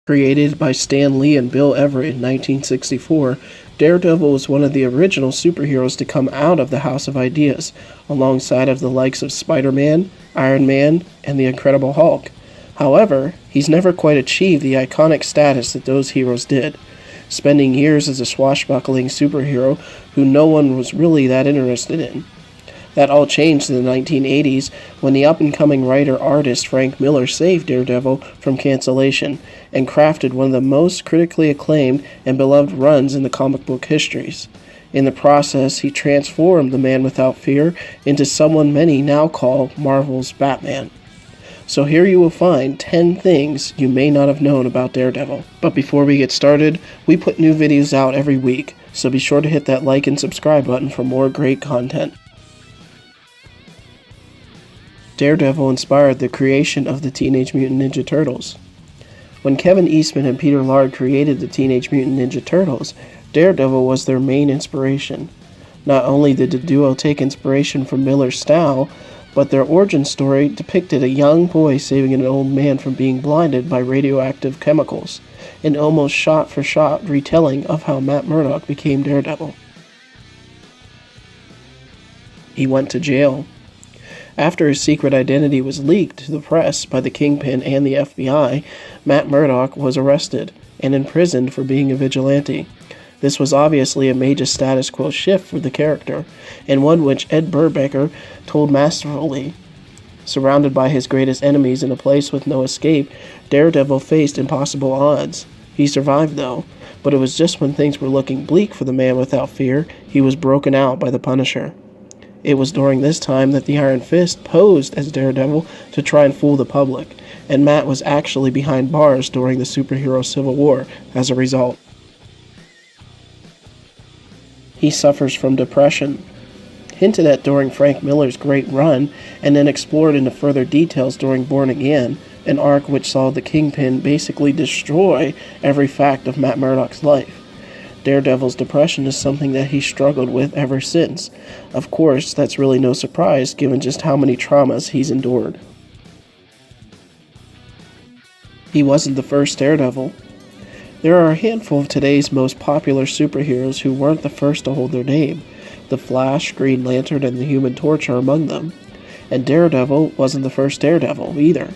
Created by Stan Lee and Bill Everett in 1964, Daredevil was one of the original superheroes to come out of the House of Ideas, alongside of the likes of Spider-Man, Iron Man, and the Incredible Hulk. However, he's never quite achieved the iconic status that those heroes did, spending years as a swashbuckling superhero who no one was really that interested in. That all changed in the 1980s when the up-and-coming writer-artist Frank Miller saved Daredevil from cancellation and crafted one of the most critically acclaimed and beloved runs in the comic book histories. In the process, he transformed the Man Without Fear into someone many now call Marvel's Batman. So here you will find 10 things you may not have known about Daredevil. But before we get started, we put new videos out every week, so be sure to hit that like and subscribe button for more great content. Daredevil inspired the creation of the Teenage Mutant Ninja Turtles. When Kevin Eastman and Peter Laird created the Teenage Mutant Ninja Turtles, Daredevil was their main inspiration. Not only did the duo take inspiration from Miller's style, but their origin story depicted a young boy saving an old man from being blinded by radioactive chemicals, an almost shot-for-shot retelling of how Matt Murdock became Daredevil. He went to jail. After his secret identity was leaked to the press by the Kingpin and the FBI, Matt Murdock was arrested and imprisoned for being a vigilante. This was obviously a major status quo shift for the character, and one which Ed Brubaker told masterfully. Surrounded by his greatest enemies in a place with no escape, Daredevil faced impossible odds. He survived though, but it was just when things were looking bleak for the Man Without Fear, he was broken out by the Punisher. It was during this time that the Iron Fist posed as Daredevil to try and fool the public, and Matt was actually behind bars during the superhero Civil War as a result. He suffers from depression. Hinted at during Frank Miller's great run, and then explored into further details during Born Again, an arc which saw the Kingpin basically destroy every fact of Matt Murdock's life. Daredevil's depression is something that he struggled with ever since. Of course, that's really no surprise given just how many traumas he's endured. He wasn't the first Daredevil. There are a handful of today's most popular superheroes who weren't the first to hold their name. The Flash, Green Lantern, and the Human Torch are among them. And Daredevil wasn't the first Daredevil either.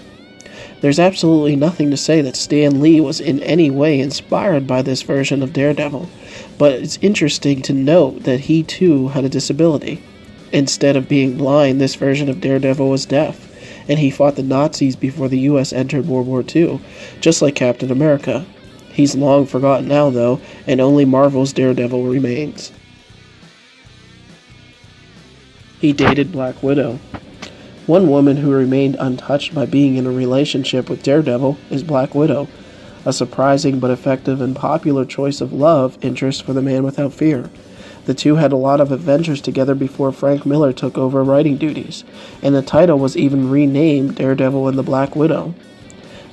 There's absolutely nothing to say that Stan Lee was in any way inspired by this version of Daredevil, but it's interesting to note that he too had a disability. Instead of being blind, this version of Daredevil was deaf, and he fought the Nazis before the US entered World War II, just like Captain America. He's long forgotten now though, and only Marvel's Daredevil remains. He dated Black Widow. One woman who remained untouched by being in a relationship with Daredevil is Black Widow, a surprising but effective and popular choice of love interest for the Man Without Fear. The two had a lot of adventures together before Frank Miller took over writing duties, and the title was even renamed Daredevil and the Black Widow.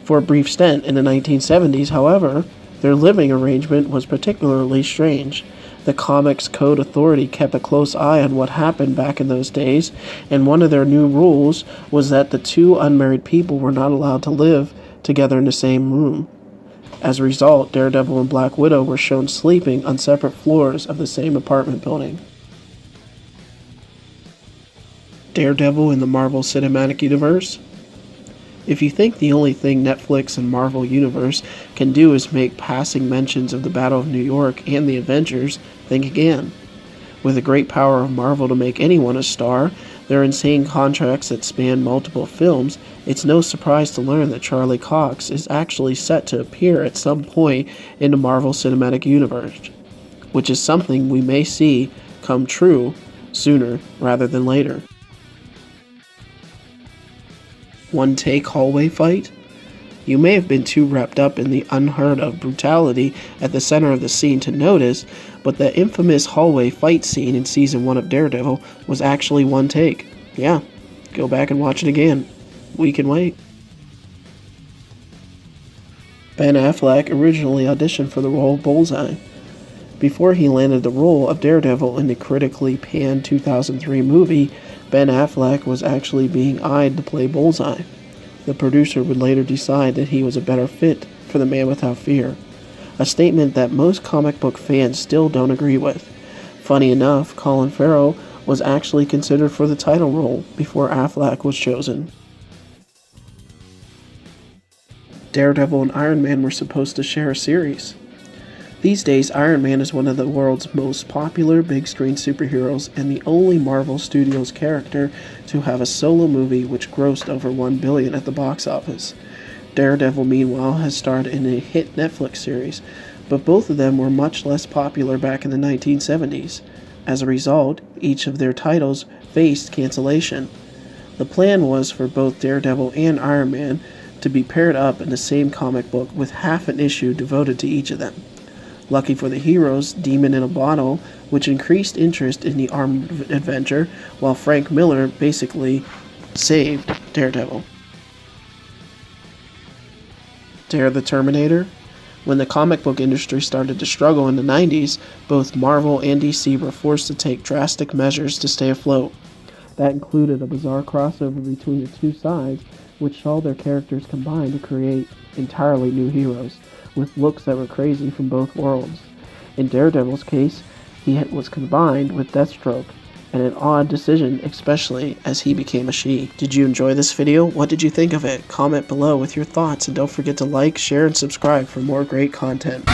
For a brief stint in the 1970s, however, their living arrangement was particularly strange. The Comics Code Authority kept a close eye on what happened back in those days, and one of their new rules was that the two unmarried people were not allowed to live together in the same room. As a result, Daredevil and Black Widow were shown sleeping on separate floors of the same apartment building. Daredevil in the Marvel Cinematic Universe. If you think the only thing Netflix and Marvel Universe can do is make passing mentions of the Battle of New York and the Avengers, think again. With the great power of Marvel to make anyone a star, their insane contracts that span multiple films, it's no surprise to learn that Charlie Cox is actually set to appear at some point in the Marvel Cinematic Universe, which is something we may see come true sooner rather than later. One-take hallway fight? You may have been too wrapped up in the unheard-of brutality at the center of the scene to notice, but the infamous hallway fight scene in Season 1 of Daredevil was actually one take. Yeah, go back and watch it again. We can wait. Ben Affleck originally auditioned for the role of Bullseye. Before he landed the role of Daredevil in the critically panned 2003 movie, Ben Affleck was actually being eyed to play Bullseye. The producer would later decide that he was a better fit for the Man Without Fear, a statement that most comic book fans still don't agree with. Funny enough, Colin Farrell was actually considered for the title role before Affleck was chosen. Daredevil and Iron Man were supposed to share a series. These days, Iron Man is one of the world's most popular big-screen superheroes and the only Marvel Studios character to have a solo movie which grossed over $1 billion at the box office. Daredevil, meanwhile, has starred in a hit Netflix series, but both of them were much less popular back in the 1970s. As a result, each of their titles faced cancellation. The plan was for both Daredevil and Iron Man to be paired up in the same comic book with half an issue devoted to each of them. Lucky for the heroes, Demon in a Bottle, which increased interest in the armed adventure, while Frank Miller basically saved Daredevil. Dare the Terminator? When the comic book industry started to struggle in the 90s, both Marvel and DC were forced to take drastic measures to stay afloat. That included a bizarre crossover between the two sides, which saw their characters combine to create entirely new heroes, with looks that were crazy from both worlds. In Daredevil's case, he was combined with Deathstroke, and an odd decision, especially as he became a she. Did you enjoy this video? What did you think of it? Comment below with your thoughts, and don't forget to like, share, and subscribe for more great content.